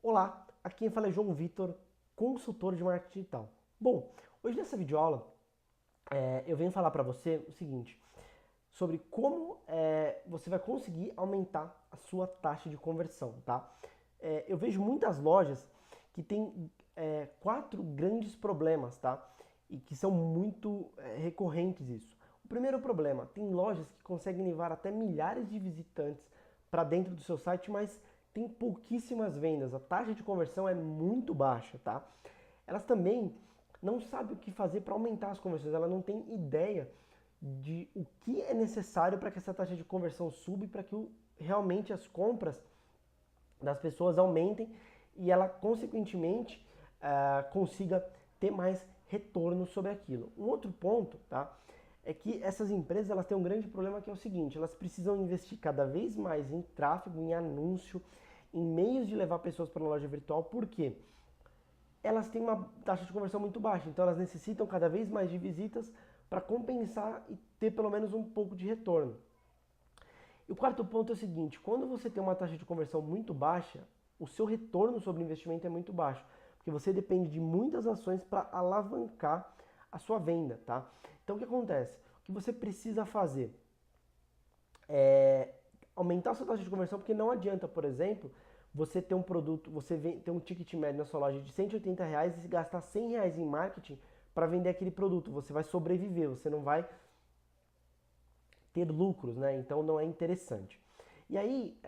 Olá, aqui quem fala é João Vitor, consultor de marketing digital. Bom, hoje nessa videoaula eu venho falar para você o seguinte, sobre como você vai conseguir aumentar a sua taxa de conversão, tá? Eu vejo muitas lojas que têm quatro grandes problemas, tá? E que são muito recorrentes isso. O primeiro problema, tem lojas que conseguem levar até milhares de visitantes para dentro do seu site, mas tem pouquíssimas vendas. A taxa de conversão é muito baixa, tá? Elas também não sabem o que fazer para aumentar as conversões, elas não têm ideia de o que é necessário para que essa taxa de conversão suba e para que realmente as compras das pessoas aumentem e ela, consequentemente, consiga ter mais retorno sobre aquilo. Um outro ponto, tá, é que essas empresas elas têm um grande problema que é o seguinte, elas precisam investir cada vez mais em tráfego, em anúncio, em meios de levar pessoas para a loja virtual, por quê? Elas têm uma taxa de conversão muito baixa, então elas necessitam cada vez mais de visitas para compensar e ter pelo menos um pouco de retorno. E o quarto ponto é o seguinte, quando você tem uma taxa de conversão muito baixa, o seu retorno sobre o investimento é muito baixo, porque você depende de muitas ações para alavancar a sua venda, tá? Então o que acontece? O que você precisa fazer é aumentar a sua taxa de conversão, porque não adianta, por exemplo, você ter um produto, ter um ticket médio na sua loja de R$ 180 e gastar R$ 100 em marketing para vender aquele produto. Você vai sobreviver, você não vai ter lucros, né? Então não é interessante. E aí,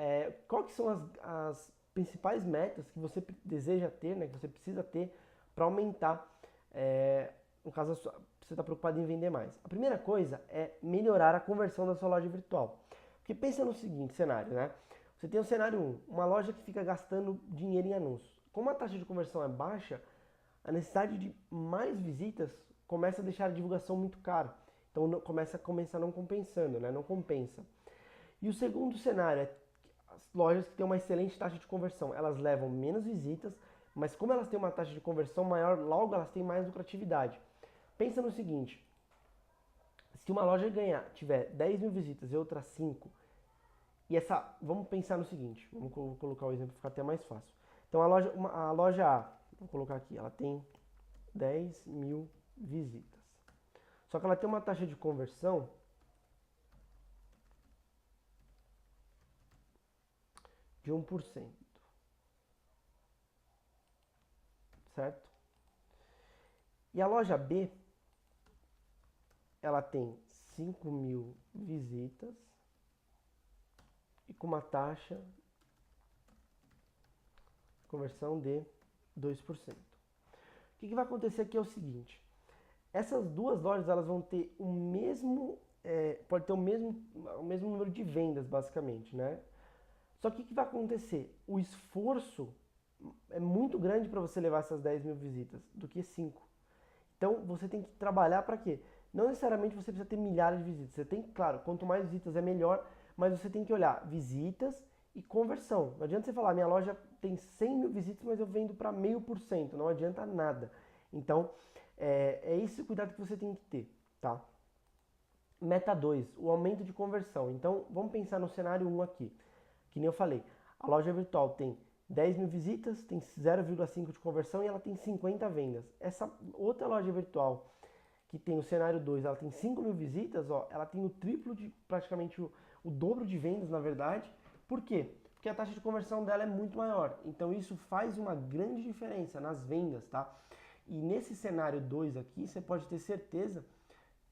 qual que são as principais metas que você deseja ter, né? Que você precisa ter para aumentar, no caso, você está preocupado em vender mais. A primeira coisa é melhorar a conversão da sua loja virtual. Porque pensa no seguinte cenário, né? Você tem o cenário 1, uma loja que fica gastando dinheiro em anúncios. Como a taxa de conversão é baixa, a necessidade de mais visitas começa a deixar a divulgação muito cara. Então começa não compensando, né? Não compensa. E o segundo cenário é as lojas que têm uma excelente taxa de conversão, elas levam menos visitas, mas como elas têm uma taxa de conversão maior, logo elas têm mais lucratividade. Pensa no seguinte, se uma loja tiver 10 mil visitas e outra 5, vamos pensar no seguinte, vamos colocar o exemplo para ficar até mais fácil. Então a loja A, vou colocar aqui, ela tem 10 mil visitas. Só que ela tem uma taxa de conversão de 1%, certo? E a loja B, ela tem 5 mil visitas e com uma taxa de conversão de 2%. O que vai acontecer aqui é o seguinte, essas duas lojas elas vão ter o mesmo, pode ter o mesmo número de vendas basicamente, né? Só que o que vai acontecer? O esforço é muito grande para você levar essas 10 mil visitas do que 5. Então você tem que trabalhar para quê? Não necessariamente você precisa ter milhares de visitas. Você tem, claro, quanto mais visitas é melhor, mas você tem que olhar visitas e conversão. Não adianta você falar, minha loja tem 100 mil visitas, mas eu vendo para 0,5%. Não adianta nada. Então, é esse o cuidado que você tem que ter, tá? Meta 2, o aumento de conversão. Então, vamos pensar no cenário 1 aqui. Que nem eu falei, a loja virtual tem 10 mil visitas, tem 0,5 de conversão e ela tem 50 vendas. Essa outra loja virtual, que tem o cenário 2, ela tem 5 mil visitas, ó, ela tem o triplo de, praticamente o dobro de vendas, na verdade. Por quê? Porque a taxa de conversão dela é muito maior. Então isso faz uma grande diferença nas vendas, tá? E nesse cenário 2 aqui, você pode ter certeza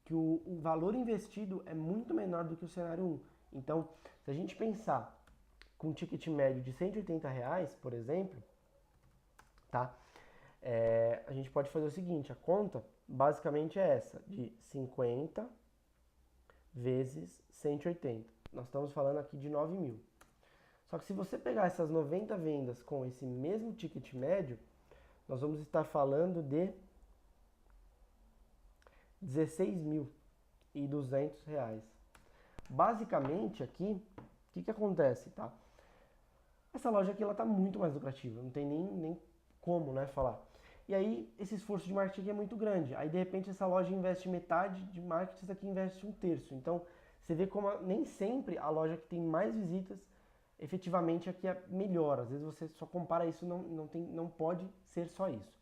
que o valor investido é muito menor do que o cenário 1. Então, se a gente pensar com um ticket médio de R$ 180, por exemplo, tá? A gente pode fazer o seguinte, a conta basicamente é essa, de 50 vezes 180. Nós estamos falando aqui de 9 mil. Só que se você pegar essas 90 vendas com esse mesmo ticket médio, nós vamos estar falando de R$ 16.200. Basicamente aqui, o que acontece, tá? Essa loja aqui ela tá muito mais lucrativa, não tem nem como, né, falar. E aí esse esforço de marketing é muito grande. Aí de repente essa loja investe metade de marketing, essa aqui investe um terço. Então você vê como nem sempre a loja que tem mais visitas efetivamente aqui é melhor. Às vezes você só compara isso, não pode ser só isso.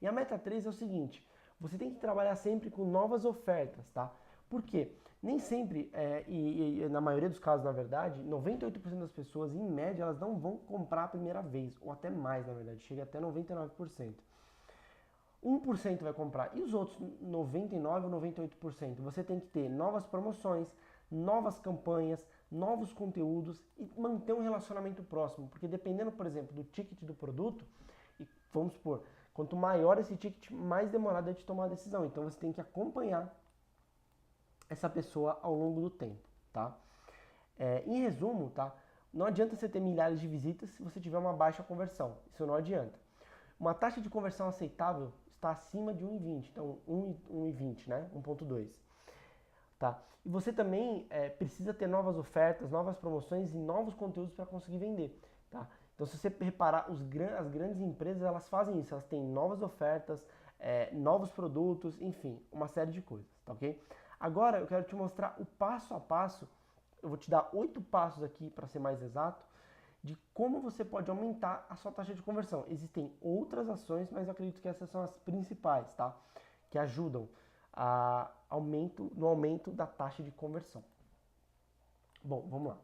E a meta 3 é o seguinte, você tem que trabalhar sempre com novas ofertas, tá? Por quê? Nem sempre, e na maioria dos casos, na verdade, 98% das pessoas, em média, elas não vão comprar a primeira vez, ou até mais, na verdade, chega até 99%. 1% vai comprar, e os outros 99 ou 98%? Você tem que ter novas promoções, novas campanhas, novos conteúdos e manter um relacionamento próximo, porque dependendo, por exemplo, do ticket do produto, e vamos supor, quanto maior esse ticket, mais demorado é de tomar a decisão. Então você tem que acompanhar essa pessoa ao longo do tempo, tá? Em resumo, tá? Não adianta você ter milhares de visitas se você tiver uma baixa conversão. Isso não adianta. Uma taxa de conversão aceitável está acima de 1,20, então 1,20, né? 1,2. Tá? E você também precisa ter novas ofertas, novas promoções e novos conteúdos para conseguir vender. Tá? Então, se você reparar, as grandes empresas elas fazem isso, elas têm novas ofertas, novos produtos, enfim, uma série de coisas, tá ok? Agora eu quero te mostrar o passo a passo, eu vou te dar 8 passos aqui para ser mais exato, de como você pode aumentar a sua taxa de conversão. Existem outras ações, mas eu acredito que essas são as principais, tá? Que ajudam no aumento da taxa de conversão. Bom, vamos lá.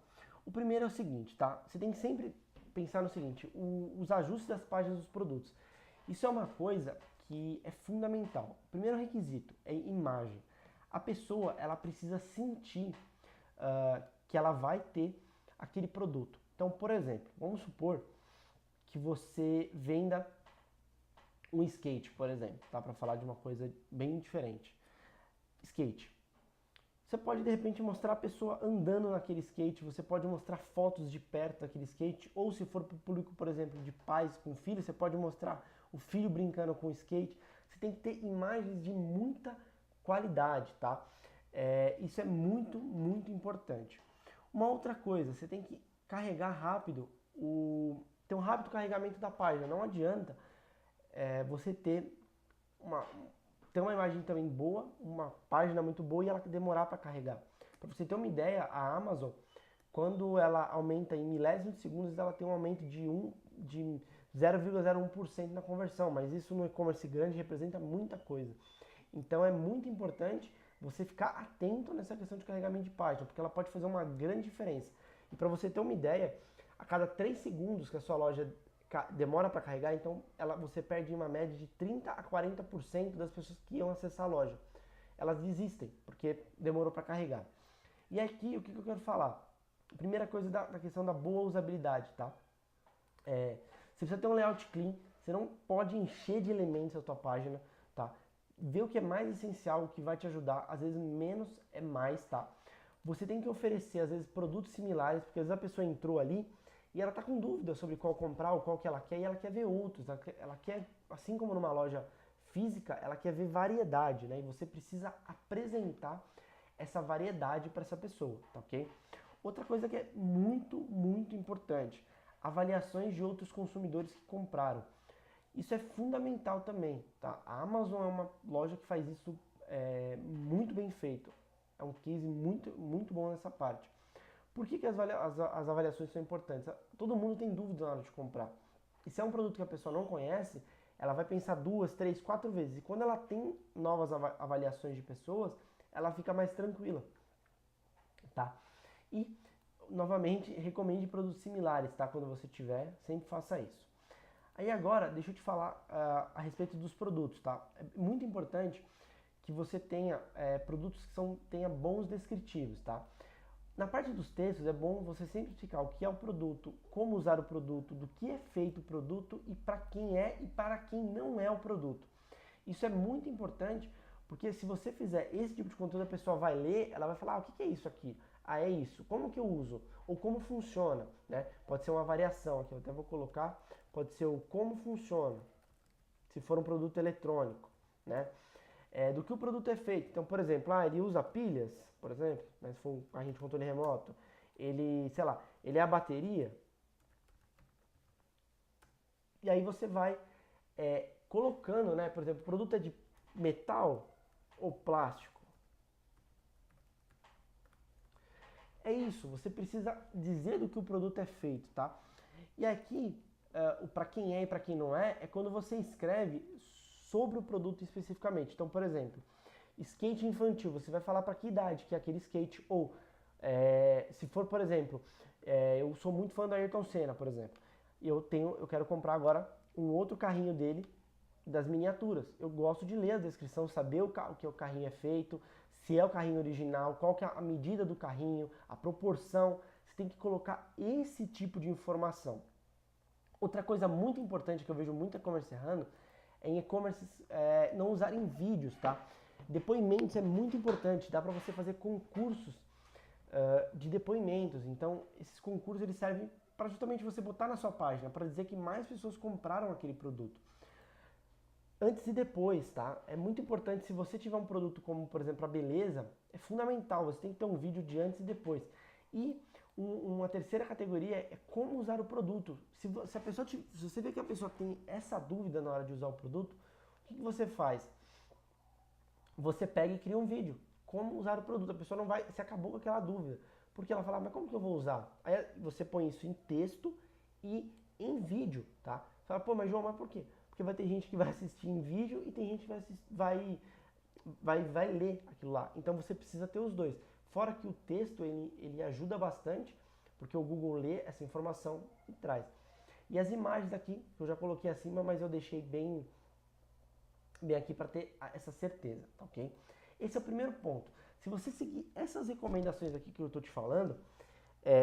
O primeiro é o seguinte, tá? Você tem que sempre pensar no seguinte, os ajustes das páginas dos produtos. Isso é uma coisa que é fundamental. O primeiro requisito é imagem. A pessoa, ela precisa sentir que ela vai ter aquele produto. Então, por exemplo, vamos supor que você venda um skate, por exemplo, tá? Para falar de uma coisa bem diferente. Skate. Você pode de repente mostrar a pessoa andando naquele skate, você pode mostrar fotos de perto daquele skate, ou se for para o público, por exemplo, de pais com filhos, você pode mostrar o filho brincando com o skate. Você tem que ter imagens de muita qualidade, tá? Isso é muito, muito importante. Uma outra coisa, você tem que carregar rápido, ter um rápido carregamento da página. Não adianta você ter uma imagem também boa, uma página muito boa e ela demorar para carregar. Para você ter uma ideia, a Amazon, quando ela aumenta em milésimos de segundos, ela tem um aumento de 0,01% na conversão, mas isso no e-commerce grande representa muita coisa. Então é muito importante você ficar atento nessa questão de carregamento de página, porque ela pode fazer uma grande diferença. E para você ter uma ideia, a cada 3 segundos que a sua loja demora para carregar, então você perde uma média de 30 a 40% das pessoas que iam acessar a loja. Elas desistem, porque demorou para carregar. E aqui, o que eu quero falar? Primeira coisa da questão da boa usabilidade, tá? Você precisa ter um layout clean, você não pode encher de elementos a tua página, tá? Vê o que é mais essencial, o que vai te ajudar, às vezes menos é mais, tá? Você tem que oferecer, às vezes, produtos similares, porque às vezes a pessoa entrou ali e ela está com dúvida sobre qual comprar ou qual que ela quer, e ela quer ver outros, ela quer, assim como numa loja física, ela quer ver variedade, né? E você precisa apresentar essa variedade para essa pessoa, tá ok? Outra coisa que é muito, muito importante, avaliações de outros consumidores que compraram. Isso é fundamental também, tá? A Amazon é uma loja que faz isso muito bem feito. É um case muito, muito bom nessa parte. Por que as avaliações são importantes? Todo mundo tem dúvida na hora de comprar. E se é um produto que a pessoa não conhece, ela vai pensar 2, 3, 4 vezes. E quando ela tem novas avaliações de pessoas, ela fica mais tranquila, tá? E, novamente, recomende produtos similares, tá? Quando você tiver, sempre faça isso. Aí agora, deixa eu te falar a respeito dos produtos, tá? É muito importante que você tenha produtos que tenha bons descritivos, tá? Na parte dos textos é bom você sempre explicar o que é o produto, como usar o produto, do que é feito o produto e para quem é e para quem não é o produto. Isso é muito importante porque se você fizer esse tipo de conteúdo, a pessoa vai ler, ela vai falar, o que é isso aqui? Ah, é isso. Como que eu uso? Ou como funciona? Né? Pode ser uma variação aqui, eu até vou colocar, pode ser o como funciona, se for um produto eletrônico, né? Do que o produto é feito. Então, por exemplo, ele usa pilhas, por exemplo, né, se for um carrinho de controle remoto, ele, sei lá, ele é a bateria. E aí você vai colocando, né, por exemplo, o produto é de metal ou plástico. é isso, você precisa dizer do que o produto é feito, tá? E aqui, para quem é e para quem não é quando você escreve sobre o produto especificamente. Então, por exemplo, skate infantil, você vai falar para que idade que é aquele skate, ou se for, por exemplo, eu sou muito fã do Ayrton Senna, por exemplo, e eu quero comprar agora um outro carrinho dele, das miniaturas. Eu gosto de ler a descrição, saber o que o carrinho é feito, se é o carrinho original, qual que é a medida do carrinho, a proporção. Você tem que colocar esse tipo de informação. Outra coisa muito importante que eu vejo muito e-commerce errando é em e-commerce não usarem vídeos, tá? Depoimentos é muito importante, dá para você fazer concursos de depoimentos. Então, esses concursos eles servem para justamente você botar na sua página, para dizer que mais pessoas compraram aquele produto. Antes e depois, tá? É muito importante, se você tiver um produto como, por exemplo, a beleza, é fundamental, você tem que ter um vídeo de antes e depois. E uma terceira categoria é como usar o produto. Se você vê que a pessoa tem essa dúvida na hora de usar o produto, o que você faz? Você pega e cria um vídeo. Como usar o produto. A pessoa não vai, você acabou com aquela dúvida. Porque ela fala, mas como que eu vou usar? Aí você põe isso em texto e em vídeo, tá? Você fala, pô, mas João, mas por quê? Porque vai ter gente que vai assistir em vídeo e tem gente que vai ler aquilo lá. Então você precisa ter os dois. Fora que o texto, ele ajuda bastante, porque o Google lê essa informação e traz. E as imagens aqui, que eu já coloquei acima, mas eu deixei bem aqui para ter essa certeza, tá ok? Esse é o primeiro ponto. Se você seguir essas recomendações aqui que eu estou te falando,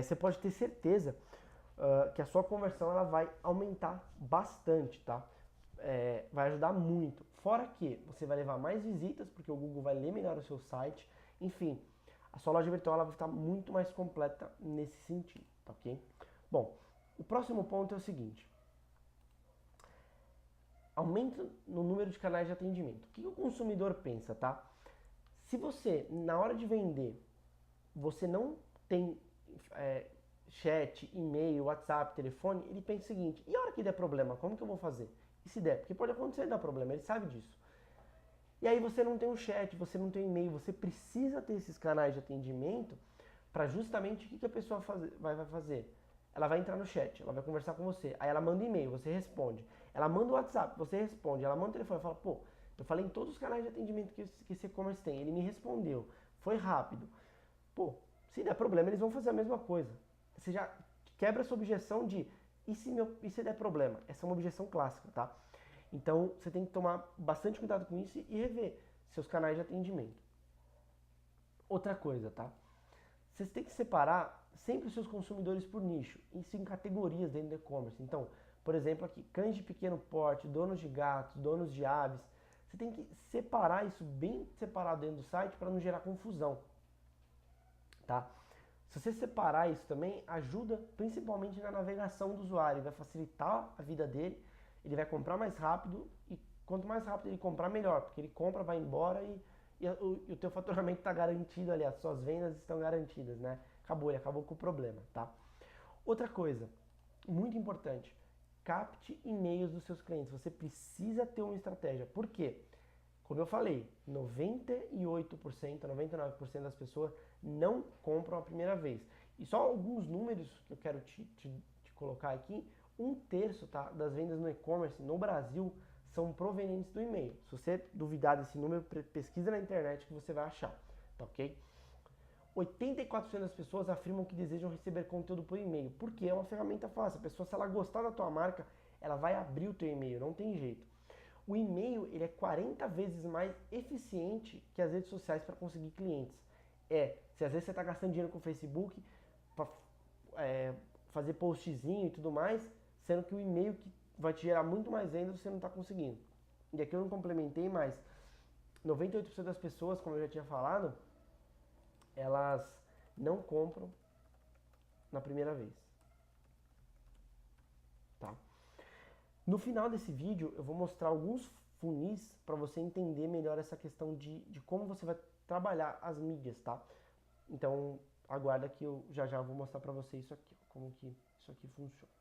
você pode ter certeza que a sua conversão ela vai aumentar bastante, tá? Vai ajudar muito. Fora que você vai levar mais visitas, porque o Google vai ler melhor o seu site. Enfim, a sua loja virtual ela vai estar muito mais completa nesse sentido, tá ok? Bom, o próximo ponto é o seguinte. Aumento no número de canais de atendimento. O que o consumidor pensa, tá? Se você, na hora de vender, você não tem chat, e-mail, WhatsApp, telefone, ele pensa o seguinte, e a hora que der problema, como que eu vou fazer? E se der? Porque pode acontecer dar problema, ele sabe disso. E aí você não tem um chat, você não tem um e-mail, você precisa ter esses canais de atendimento para justamente o que a pessoa vai fazer? Ela vai entrar no chat, ela vai conversar com você, aí ela manda e-mail, você responde. Ela manda o WhatsApp, você responde. Ela manda o telefone, fala, pô, eu falei em todos os canais de atendimento que esse e-commerce tem, ele me respondeu, foi rápido. Pô, se der problema, eles vão fazer a mesma coisa. Você já quebra essa objeção de, e se der problema? Essa é uma objeção clássica, tá? Então, você tem que tomar bastante cuidado com isso e rever seus canais de atendimento. Outra coisa, tá? Vocês têm que separar sempre os seus consumidores por nicho, isso em categorias dentro do e-commerce. Então, por exemplo, aqui, cães de pequeno porte, donos de gatos, donos de aves. Você tem que separar isso bem separado dentro do site para não gerar confusão, tá? Se você separar isso também, ajuda principalmente na navegação do usuário, vai facilitar a vida dele, ele vai comprar mais rápido e quanto mais rápido ele comprar, melhor, porque ele compra, vai embora e o teu faturamento está garantido ali, as suas vendas estão garantidas, né? Ele acabou com o problema, tá? Outra coisa, muito importante, capte e-mails dos seus clientes. Você precisa ter uma estratégia. Por quê? Como eu falei, 98%, 99% das pessoas não compram a primeira vez. E só alguns números que eu quero te colocar aqui, 1/3, tá, das vendas no e-commerce no Brasil são provenientes do e-mail. Se você duvidar desse número, pesquisa na internet que você vai achar, tá ok? 84% das pessoas afirmam que desejam receber conteúdo por e-mail, porque é uma ferramenta fácil. A pessoa, se ela gostar da tua marca, ela vai abrir o teu e-mail, não tem jeito. O e-mail ele é 40 vezes mais eficiente que as redes sociais para conseguir clientes. Se às vezes você está gastando dinheiro com o Facebook para fazer postzinho e tudo mais, sendo que o e-mail que vai te gerar muito mais vendas você não está conseguindo. E aqui eu não complementei, mas 98% das pessoas, como eu já tinha falado, elas não compram na primeira vez. Tá? No final desse vídeo eu vou mostrar alguns funis para você entender melhor essa questão de como você vai trabalhar as mídias, tá? Então aguarda que eu já vou mostrar para você isso aqui, como que isso aqui funciona.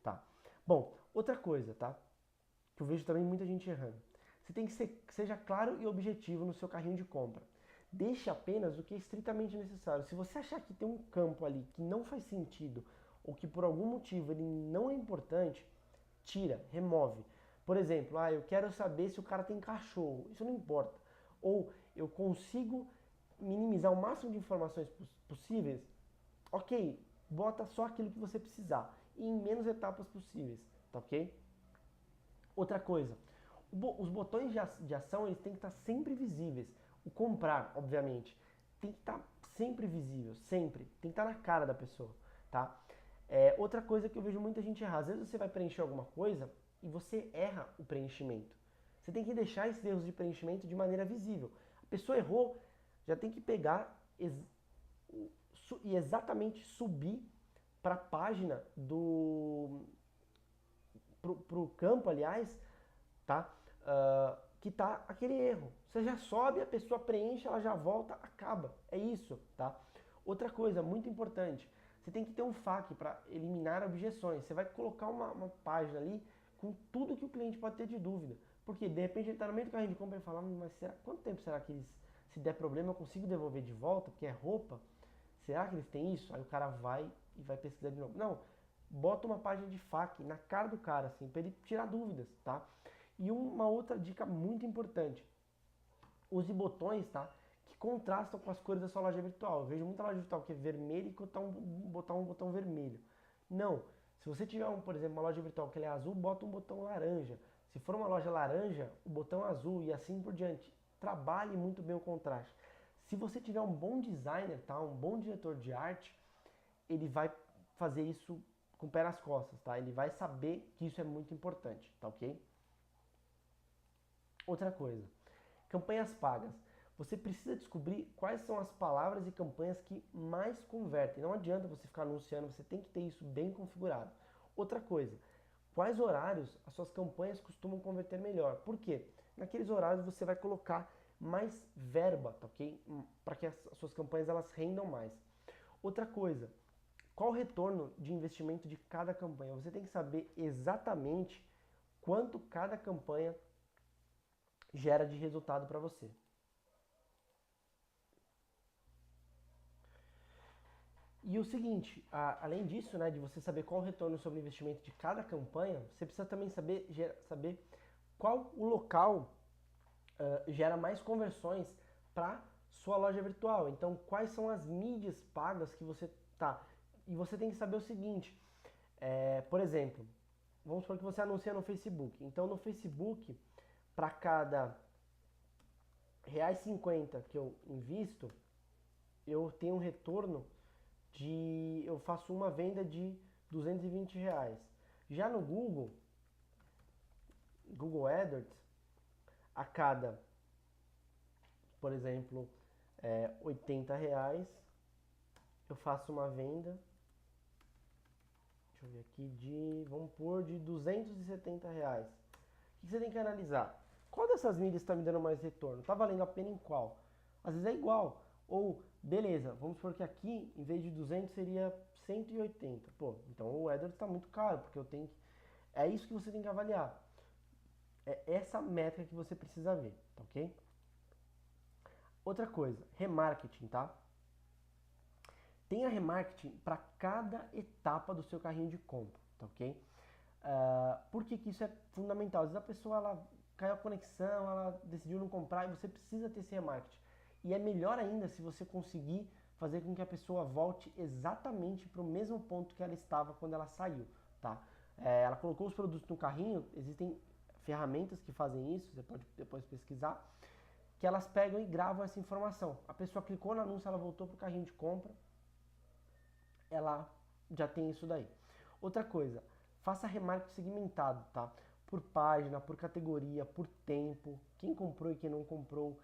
Tá? Bom, outra coisa, tá? Que eu vejo também muita gente errando. Você tem que seja claro e objetivo no seu carrinho de compra. Deixe apenas o que é estritamente necessário. Se você achar que tem um campo ali que não faz sentido ou que por algum motivo ele não é importante, tira, remove. Por exemplo, eu quero saber se o cara tem cachorro. Isso não importa. Ou eu consigo minimizar o máximo de informações possíveis. Ok, bota só aquilo que você precisar e em menos etapas possíveis, tá ok? Outra coisa, os botões de ação eles têm que estar sempre visíveis. O comprar, obviamente, tem que estar sempre visível, sempre. Tem que estar na cara da pessoa, tá? Outra coisa que eu vejo muita gente errar, às vezes você vai preencher alguma coisa e você erra o preenchimento. Você tem que deixar esses erros de preenchimento de maneira visível. A pessoa errou, já tem que pegar e exatamente subir para a página pro campo, aliás, tá? Que tá aquele erro. Você já sobe, a pessoa preenche, ela já volta, acaba. É isso, tá? Outra coisa muito importante, você tem que ter um FAQ para eliminar objeções. Você vai colocar uma página ali com tudo que o cliente pode ter de dúvida. Porque de repente ele está no meio do carrinho de compra e fala, mas quanto tempo será que se der problema eu consigo devolver de volta, porque é roupa? Será que eles têm isso? Aí o cara vai e vai pesquisar de novo. Não, bota uma página de FAQ na cara do cara, assim, para ele tirar dúvidas, tá? E uma outra dica muito importante, use botões, tá? Que contrastam com as cores da sua loja virtual. Eu vejo muita loja virtual que é vermelha e botar um botão vermelho. Não. Se você tiver, por exemplo, uma loja virtual que é azul, bota um botão laranja. Se for uma loja laranja, o botão azul e assim por diante. Trabalhe muito bem o contraste. Se você tiver um bom designer, tá? Um bom diretor de arte, ele vai fazer isso com o pé nas costas, tá? Ele vai saber que isso é muito importante, tá ok? Outra coisa, campanhas pagas. Você precisa descobrir quais são as palavras e campanhas que mais convertem. Não adianta você ficar anunciando, você tem que ter isso bem configurado. Outra coisa, quais horários as suas campanhas costumam converter melhor? Por quê? Naqueles horários você vai colocar mais verba, tá ok? Para que as suas campanhas elas rendam mais. Outra coisa, qual o retorno de investimento de cada campanha? Você tem que saber exatamente quanto cada campanha gera de resultado para você. E o seguinte, além disso, né, de você saber qual o retorno sobre o investimento de cada campanha, você precisa também saber qual o local gera mais conversões para sua loja virtual. Então, quais são as mídias pagas que você tá? E você tem que saber o seguinte, por exemplo, vamos supor que você anuncia no Facebook. Então, no Facebook, para cada R$1,50 que eu invisto, eu tenho um retorno eu faço uma venda de R$220. Já no Google AdWords, a cada, por exemplo, R$80, eu faço uma venda, deixa eu ver aqui, vamos pôr de R$270. O que você tem que analisar? Qual dessas mídias está me dando mais retorno? Está valendo a pena em qual? Às vezes é igual. Ou, beleza, vamos supor que aqui, em vez de 200, seria 180. Pô, então o AdWords está muito caro, porque eu tenho que... É isso que você tem que avaliar. É essa métrica que você precisa ver, tá ok? Outra coisa, remarketing, tá? Tenha remarketing para cada etapa do seu carrinho de compra, tá ok? Por que isso é fundamental? Às vezes a pessoa ela caiu a conexão, ela decidiu não comprar e você precisa ter esse remarketing. E é melhor ainda se você conseguir fazer com que a pessoa volte exatamente para o mesmo ponto que ela estava quando ela saiu, tá? Ela colocou os produtos no carrinho, existem ferramentas que fazem isso, você pode depois pesquisar, que elas pegam e gravam essa informação. A pessoa clicou no anúncio, ela voltou para o carrinho de compra, ela já tem isso daí. Outra coisa, faça remarketing segmentado, tá? Por página, por categoria, por tempo, quem comprou e quem não comprou,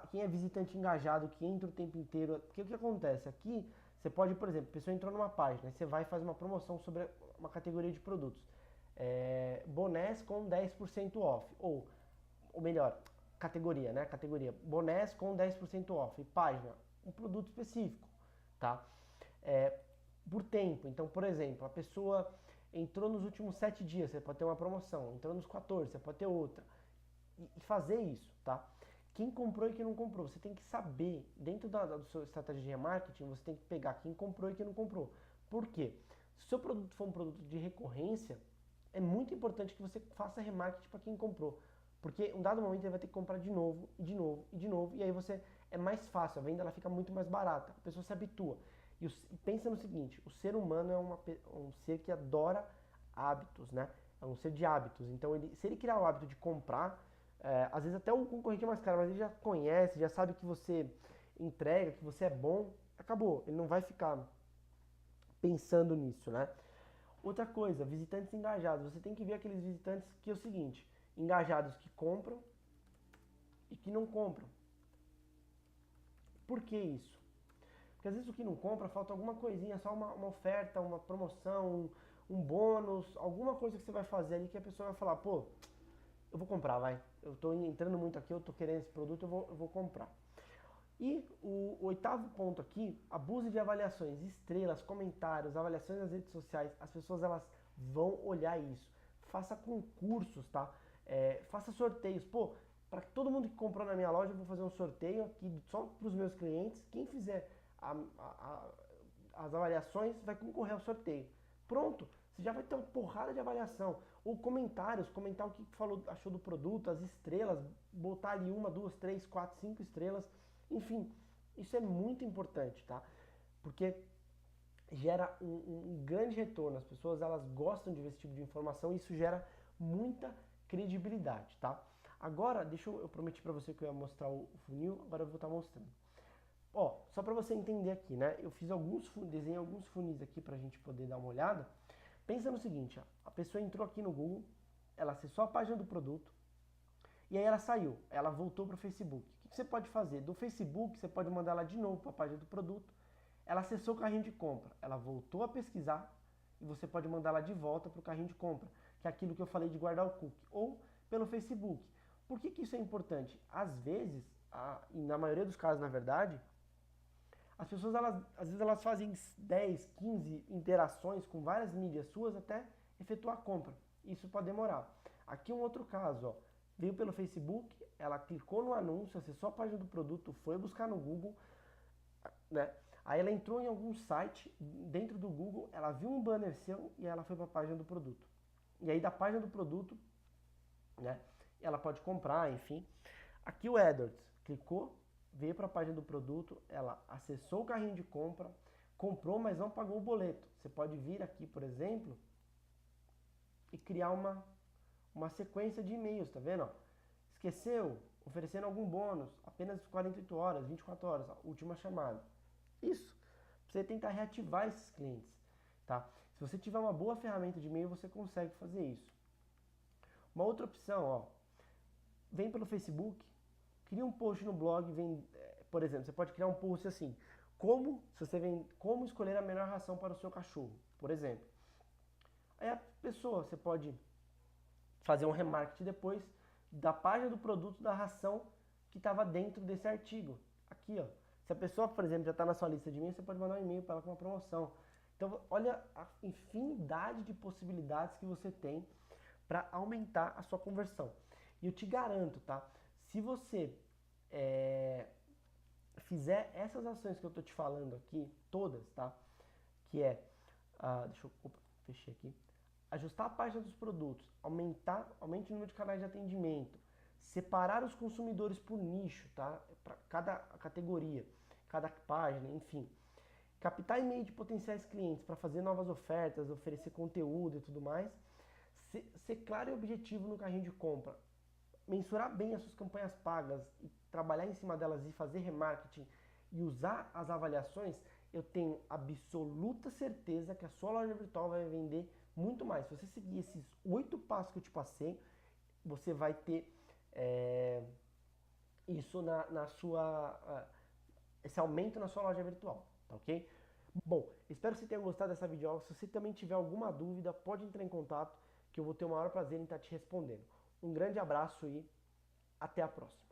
quem é visitante engajado, que entra o tempo inteiro. Porque o que acontece? Aqui, você pode, por exemplo, a pessoa entrou numa página, aí você vai e faz uma promoção sobre uma categoria de produtos. Bonés com 10% off. Ou melhor, categoria, né? Categoria. Bonés com 10% off. E página, um produto específico, tá? Por tempo. Então, por exemplo, a pessoa entrou nos últimos 7 dias, você pode ter uma promoção. Entrou nos 14, você pode ter outra. E fazer isso, tá? quem comprou e quem não comprou. Você tem que saber, dentro da sua estratégia de remarketing, você tem que pegar quem comprou e quem não comprou. Por quê? Se o seu produto for um produto de recorrência, é muito importante que você faça remarketing para quem comprou. Porque em um dado momento ele vai ter que comprar de novo, e de novo, e de novo, e aí você é mais fácil, a venda ela fica muito mais barata, a pessoa se habitua. E pensa no seguinte, o ser humano é um ser que adora hábitos, né? É um ser de hábitos. Então, se ele criar o hábito de comprar, às vezes até o concorrente é mais caro, mas ele já conhece, já sabe que você entrega, que você é bom, acabou. Ele não vai ficar pensando nisso, né? Outra coisa, visitantes engajados. Você tem que ver aqueles visitantes que é o seguinte, engajados que compram e que não compram. Por que isso? Porque às vezes o que não compra falta alguma coisinha, só uma oferta, uma promoção, um bônus, alguma coisa que você vai fazer ali que a pessoa vai falar, pô, eu vou comprar, vai. Eu tô entrando muito aqui, eu tô querendo esse produto, eu vou comprar. E o oitavo ponto aqui, abuse de avaliações, estrelas, comentários, avaliações nas redes sociais. As pessoas elas vão olhar isso. Faça concursos, tá? Faça sorteios. Pô, para todo mundo que comprou na minha loja, eu vou fazer um sorteio aqui só para os meus clientes. Quem fizer as avaliações vai concorrer ao sorteio. Pronto, você já vai ter uma porrada de avaliação. Ou comentários, comentar o que falou, achou do produto, as estrelas, botar ali 1, 2, 3, 4, 5 estrelas. Enfim, isso é muito importante, tá? Porque gera um grande retorno. As pessoas elas gostam de ver esse tipo de informação e isso gera muita credibilidade, tá? Agora, eu prometi para você que eu ia mostrar o funil, agora eu vou estar mostrando. Ó, só para você entender aqui, né? Eu fiz desenhei alguns funis aqui pra gente poder dar uma olhada. Pensa no seguinte, ó, a pessoa entrou aqui no Google, ela acessou a página do produto, e aí ela saiu, ela voltou para o Facebook. O que você pode fazer? Do Facebook, você pode mandar ela de novo para a página do produto. Ela acessou o carrinho de compra, ela voltou a pesquisar e você pode mandar ela de volta para o carrinho de compra, que é aquilo que eu falei de guardar o cookie, ou pelo Facebook. Por que isso é importante? Às vezes, e na maioria dos casos, na verdade, as pessoas, às vezes, elas fazem 10, 15 interações com várias mídias suas até efetuar a compra. Isso pode demorar. Aqui um outro caso, ó. Veio pelo Facebook, ela clicou no anúncio, acessou a página do produto, foi buscar no Google, né? Aí ela entrou em algum site dentro do Google, ela viu um banner seu e ela foi para a página do produto. E aí da página do produto, né? Ela pode comprar, enfim. Aqui o AdWords, clicou, veio para a página do produto, ela acessou o carrinho de compra, comprou, mas não pagou o boleto. Você pode vir aqui, por exemplo, e criar uma sequência de e-mails, tá vendo? Esqueceu, oferecendo algum bônus, apenas 48 horas, 24 horas, última chamada. Isso, pra você tentar reativar esses clientes, tá? Se você tiver uma boa ferramenta de e-mail, você consegue fazer isso. Uma outra opção, ó, vem pelo Facebook, cria um post no blog, por exemplo, você pode criar um post assim, como escolher a melhor ração para o seu cachorro, por exemplo. Aí a pessoa, você pode fazer um remarketing depois da página do produto da ração que estava dentro desse artigo. Aqui, ó. Se a pessoa, por exemplo, já está na sua lista de e-mail, você pode mandar um e-mail para ela com uma promoção. Então, olha a infinidade de possibilidades que você tem para aumentar a sua conversão. E eu te garanto, tá? Se você fizer essas ações que eu estou te falando aqui, todas, tá? Que é, fechei aqui. Ajustar a página dos produtos, aumente o número de canais de atendimento, separar os consumidores por nicho, tá? Para cada categoria, cada página, enfim. Captar e-mail de potenciais clientes para fazer novas ofertas, oferecer conteúdo e tudo mais. Ser claro e objetivo no carrinho de compra. Mensurar bem as suas campanhas pagas e trabalhar em cima delas e fazer remarketing e usar as avaliações, eu tenho absoluta certeza que a sua loja virtual vai vender muito mais. Se você seguir esses 8 passos que eu te passei, você vai ter isso esse aumento na sua loja virtual, tá ok? Bom, espero que você tenha gostado dessa videoaula. Se você também tiver alguma dúvida, pode entrar em contato que eu vou ter o maior prazer em estar te respondendo. Um grande abraço e até a próxima.